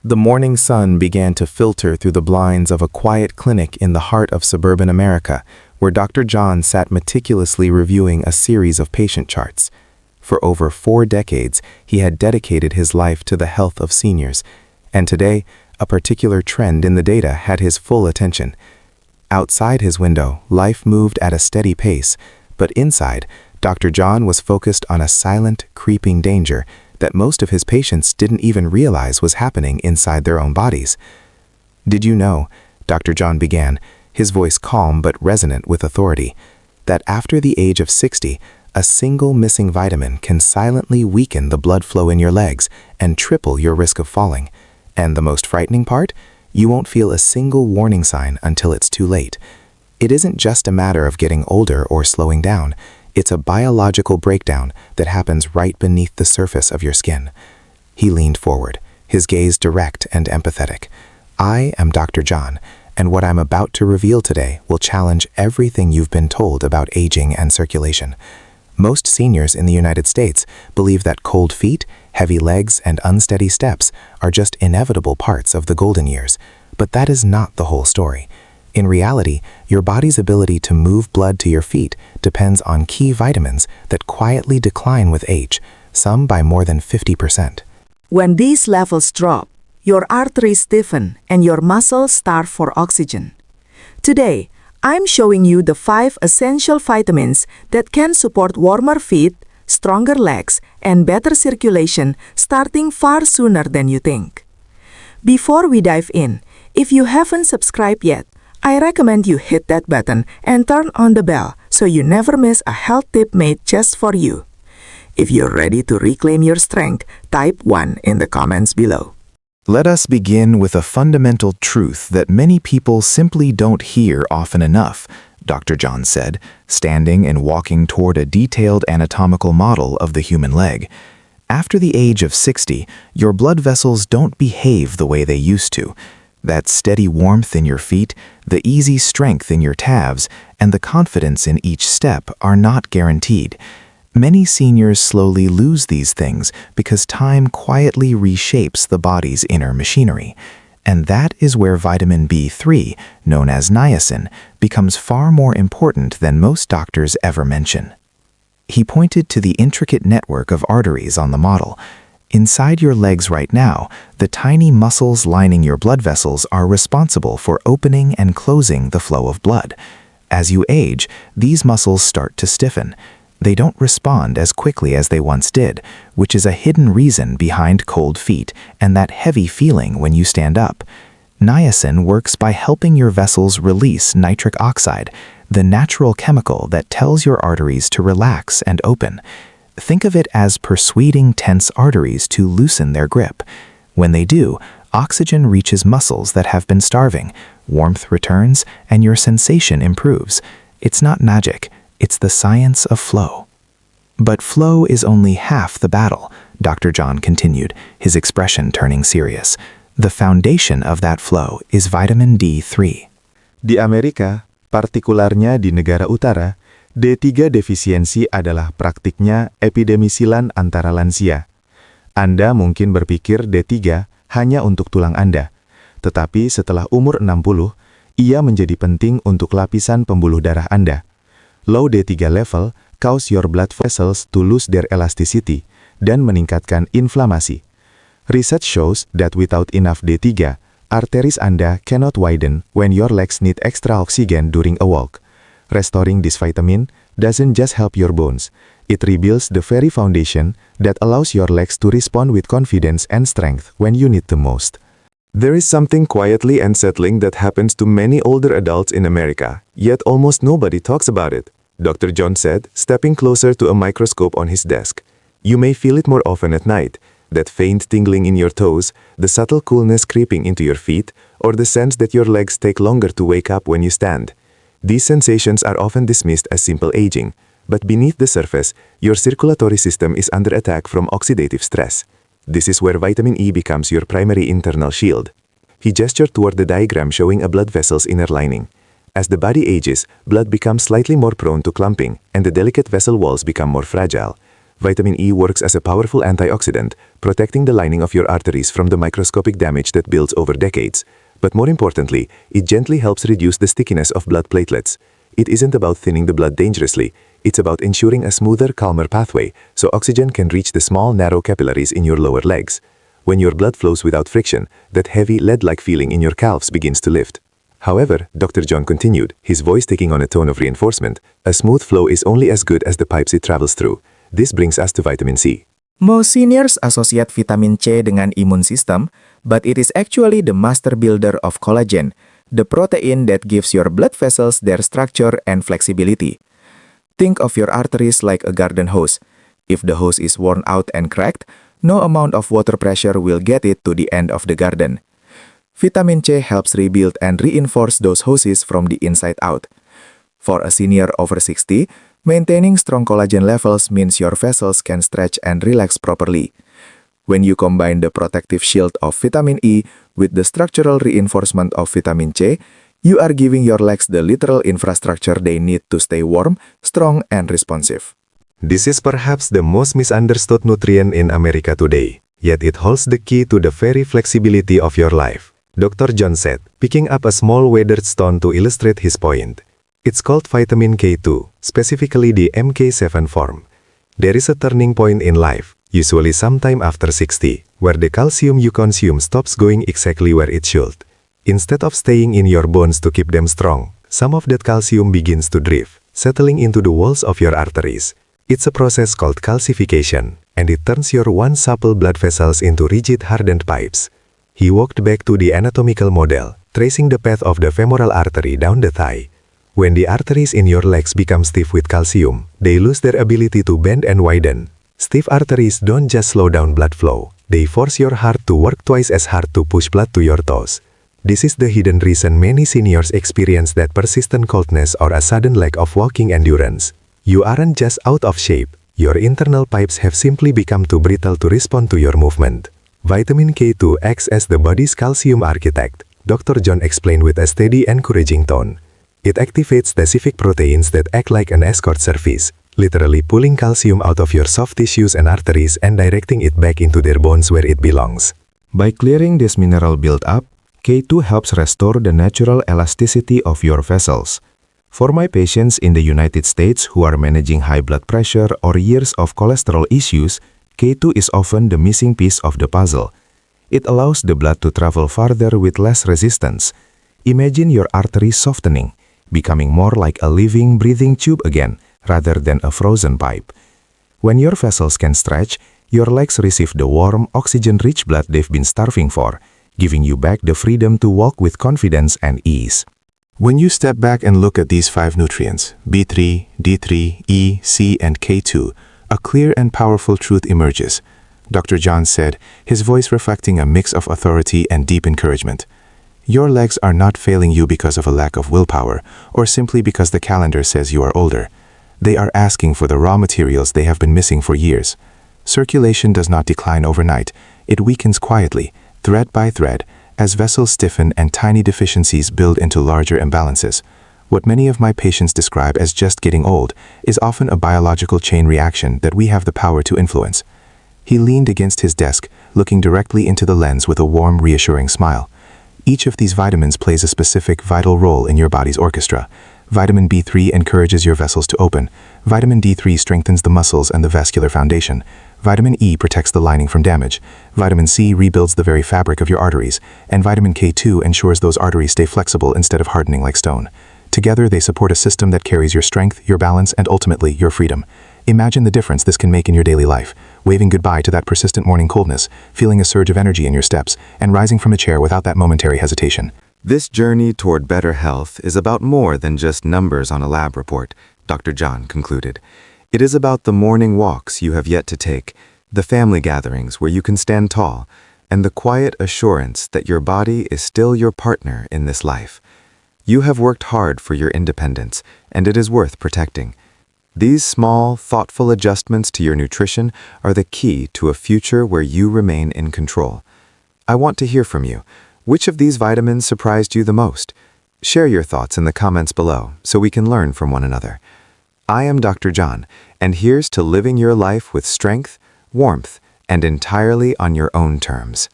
The morning sun began to filter through the blinds of a quiet clinic in the heart of suburban America, where Dr. John sat meticulously reviewing a series of patient charts. For over 4 decades, he had dedicated his life to the health of seniors, and today, a particular trend in the data had his full attention. Outside his window, life moved at a steady pace, but inside, Dr. John was focused on a silent, creeping danger that most of his patients didn't even realize was happening inside their own bodies. "Did you know," Dr. John began, his voice calm but resonant with authority, "that after the age of 60, a single missing vitamin can silently weaken the blood flow in your legs and triple your risk of falling? And the most frightening part? You won't feel a single warning sign until it's too late. It isn't just a matter of getting older or slowing down. It's a biological breakdown that happens right beneath the surface of your skin." He leaned forward, his gaze direct and empathetic. "I am Dr. John, and what I'm about to reveal today will challenge everything you've been told about aging and circulation. Most seniors in the United States believe that cold feet, heavy legs, and unsteady steps are just inevitable parts of the golden years, but that is not the whole story. In reality, your body's ability to move blood to your feet depends on key vitamins that quietly decline with age, some by more than 50%. When these levels drop, your arteries stiffen and your muscles starve for oxygen. Today, I'm showing you the 5 essential vitamins that can support warmer feet, stronger legs, and better circulation starting far sooner than you think. Before we dive in, if you haven't subscribed yet, I recommend you hit that button and turn on the bell so you never miss a health tip made just for you. If you're ready to reclaim your strength, type 1 in the comments below. Let us begin with a fundamental truth that many people simply don't hear often enough, Dr. John said, standing and walking toward a detailed anatomical model of the human leg. After the age of 60, your blood vessels don't behave the way they used to. That steady warmth in your feet, the easy strength in your calves, and the confidence in each step are not guaranteed. Many seniors slowly lose these things because time quietly reshapes the body's inner machinery. And that is where vitamin B3, known as niacin, becomes far more important than most doctors ever mention. He pointed to the intricate network of arteries on the model. Inside your legs right now, the tiny muscles lining your blood vessels are responsible for opening and closing the flow of blood. As you age, these muscles start to stiffen. They don't respond as quickly as they once did, which is a hidden reason behind cold feet and that heavy feeling when you stand up. Niacin works by helping your vessels release nitric oxide, the natural chemical that tells your arteries to relax and open. Think of it as persuading tense arteries to loosen their grip. When they do, oxygen reaches muscles that have been starving, warmth returns, and your sensation improves. It's not magic, it's the science of flow. But flow is only half the battle, Dr. John continued, his expression turning serious. The foundation of that flow is vitamin D3. Di Amerika, partikularnya di negara utara, D3 deficiency adalah praktiknya epidemisilan antara lansia. Anda mungkin berpikir D3 hanya untuk tulang Anda, tetapi setelah umur 60, ia menjadi penting untuk lapisan pembuluh darah Anda. Low D3 level cause your blood vessels to lose their elasticity dan meningkatkan inflamasi. Research shows that without enough D3, arteries Anda cannot widen when your legs need extra oxygen during a walk. Restoring this vitamin doesn't just help your bones, it rebuilds the very foundation that allows your legs to respond with confidence and strength when you need the most. There is something quietly unsettling that happens to many older adults in America, yet almost nobody talks about it, Dr. John said, stepping closer to a microscope on his desk. You may feel it more often at night, that faint tingling in your toes, the subtle coolness creeping into your feet, or the sense that your legs take longer to wake up when you stand. These sensations are often dismissed as simple aging, but beneath the surface, your circulatory system is under attack from oxidative stress. This is where vitamin E becomes your primary internal shield. He gestured toward the diagram showing a blood vessel's inner lining. As the body ages, blood becomes slightly more prone to clumping, and the delicate vessel walls become more fragile. Vitamin E works as a powerful antioxidant, protecting the lining of your arteries from the microscopic damage that builds over decades. But more importantly, it gently helps reduce the stickiness of blood platelets. It isn't about thinning the blood dangerously. It's about ensuring a smoother, calmer pathway so oxygen can reach the small, narrow capillaries in your lower legs. When your blood flows without friction, that heavy, lead-like feeling in your calves begins to lift. However, Dr. John continued, his voice taking on a tone of reinforcement, a smooth flow is only as good as the pipes it travels through. This brings us to vitamin C. Most seniors associate vitamin C dengan immune system, but it is actually the master builder of collagen, the protein that gives your blood vessels their structure and flexibility. Think of your arteries like a garden hose. If the hose is worn out and cracked, no amount of water pressure will get it to the end of the garden. Vitamin C helps rebuild and reinforce those hoses from the inside out. For a senior over 60, maintaining strong collagen levels means your vessels can stretch and relax properly. When you combine the protective shield of vitamin E with the structural reinforcement of vitamin C, you are giving your legs the literal infrastructure they need to stay warm, strong, and responsive. This is perhaps the most misunderstood nutrient in America today, yet it holds the key to the very flexibility of your life. Dr. John said, picking up a small weathered stone to illustrate his point. It's called vitamin K2, specifically the MK7 form. There is a turning point in life, usually sometime after 60, where the calcium you consume stops going exactly where it should. Instead of staying in your bones to keep them strong, some of that calcium begins to drift, settling into the walls of your arteries. It's a process called calcification, and it turns your once supple blood vessels into rigid, hardened pipes. He walked back to the anatomical model, tracing the path of the femoral artery down the thigh. When the arteries in your legs become stiff with calcium, they lose their ability to bend and widen. Stiff arteries don't just slow down blood flow, they force your heart to work twice as hard to push blood to your toes. This is the hidden reason many seniors experience that persistent coldness or a sudden lack of walking endurance. You aren't just out of shape, your internal pipes have simply become too brittle to respond to your movement. Vitamin K2 acts as the body's calcium architect, Dr. John explained with a steady, encouraging tone. It activates specific proteins that act like an escort service, literally pulling calcium out of your soft tissues and arteries and directing it back into their bones where it belongs. By clearing this mineral buildup, K2 helps restore the natural elasticity of your vessels. For my patients in the United States who are managing high blood pressure or years of cholesterol issues, K2 is often the missing piece of the puzzle. It allows the blood to travel farther with less resistance. Imagine your arteries softening, becoming more like a living, breathing tube again, rather than a frozen pipe. When your vessels can stretch, your legs receive the warm, oxygen-rich blood they've been starving for, giving you back the freedom to walk with confidence and ease. When you step back and look at these 5 nutrients, B3, D3, E, C, and K2, a clear and powerful truth emerges. Dr. John said, his voice reflecting a mix of authority and deep encouragement. Your legs are not failing you because of a lack of willpower, or simply because the calendar says you are older. They are asking for the raw materials they have been missing for years. Circulation does not decline overnight. It weakens quietly, thread by thread, as vessels stiffen and tiny deficiencies build into larger imbalances. What many of my patients describe as just getting old is often a biological chain reaction that we have the power to influence. He leaned against his desk, looking directly into the lens with a warm, reassuring smile. Each of these vitamins plays a specific, vital role in your body's orchestra. Vitamin B3 encourages your vessels to open. Vitamin D3 strengthens the muscles and the vascular foundation. Vitamin E protects the lining from damage. Vitamin C rebuilds the very fabric of your arteries. And vitamin K2 ensures those arteries stay flexible instead of hardening like stone. Together, they support a system that carries your strength, your balance, and ultimately, your freedom. Imagine the difference this can make in your daily life, waving goodbye to that persistent morning coldness, feeling a surge of energy in your steps, and rising from a chair without that momentary hesitation. This journey toward better health is about more than just numbers on a lab report, Dr. John concluded. It is about the morning walks you have yet to take, the family gatherings where you can stand tall, and the quiet assurance that your body is still your partner in this life. You have worked hard for your independence, and it is worth protecting. These small, thoughtful adjustments to your nutrition are the key to a future where you remain in control. I want to hear from you. Which of these vitamins surprised you the most? Share your thoughts in the comments below so we can learn from one another. I am Dr. John, and here's to living your life with strength, warmth, and entirely on your own terms.